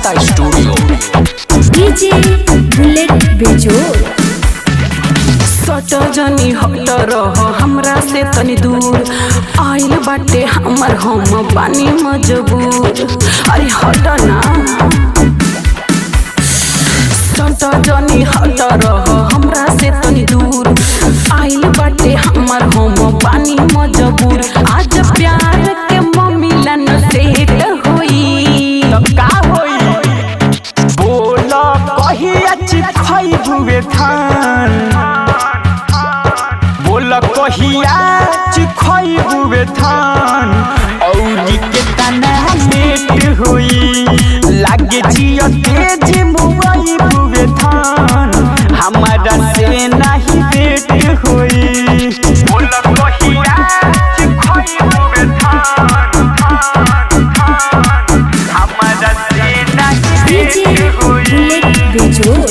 Mehta studio. DJ bullet बेजोड़। सट जनी हट रह हमरा से तनी दूर, आइल बाटे हमर हम पानी मजबूर। अरे हट ना, सट जनी हट रह हमरा से तनी दूर, आइल बाटे हमर हम पानी मजबूर। आज प्यार के ममिलन सेट होई तो का होई बोला कहिया चिखई बुवे थान, बोला कहिया चिखई बुवे थान। औरी के तना लेट होई लागे जियो तेज मुई बुवे थान, हमारा से नहीं बेट होई। बोला कहिया चिखई बुवे थान, हमारा से नहीं डीजे बेट होई। बुलेट बेजोड़।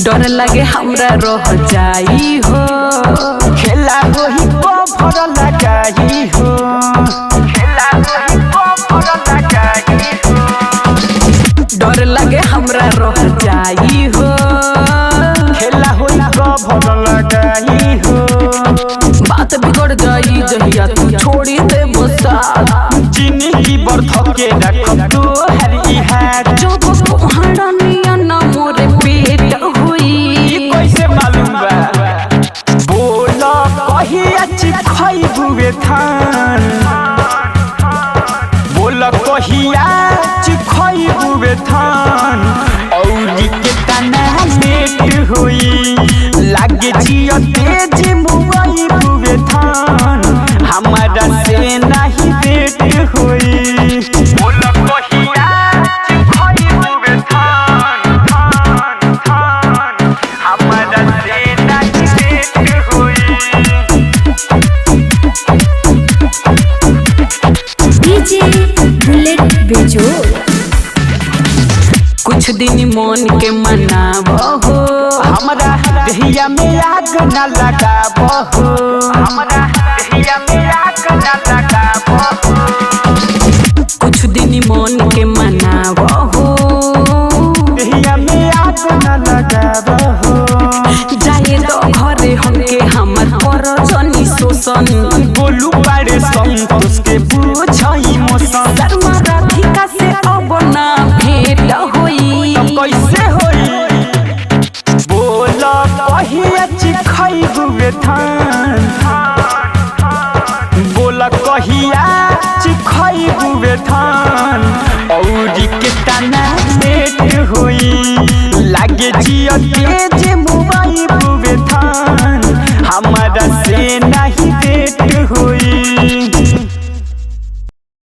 डर लगे हमरा रह जाई हो, खेला होई भर लगाई हो, खेला होई भर लगाई हो। डर लगे हमरा रह जाई हो, खेला होई भर लगाई हो। बात बिगड़ जाई जहिया तू छोड़ी दे बसात। जिंदगी बर्थ के रख तू हरी है जो पहाड़ा निया ना मोरे पेट हुई। कैसे मालूम बा बोला कहिया चिखई बुवे थान, बोला कहिया चिखई बुवे थान। औरी के तना लेट होई लागे जियो तेज मुई बुवे थान, हमारा से नहीं बेट होई। बोला कहिया चिखई बुवे थान, हमारा से नहीं बेट होई। डीजे बुलेट बेजोड़। कुछ दिन मन के मनाबहो, हमरा दहिया में आग न लगाबहो, हमरा दहिया में आग न लगाबहो। कुछ दिन मन के मनाबहो, दहिया में आग न लगाबहो। जाए तो घरे हमके हमर पर जनी शोषण। बोलू बारे संतोष के पूछई मोसन, शर्मा राधिका से अब ना भेंट होई। कैसे होई बोला कहिया चिखई बुवे थान, बोला कहिया चिखई बुवे थान। औरी के तना लेट होई लागे जियो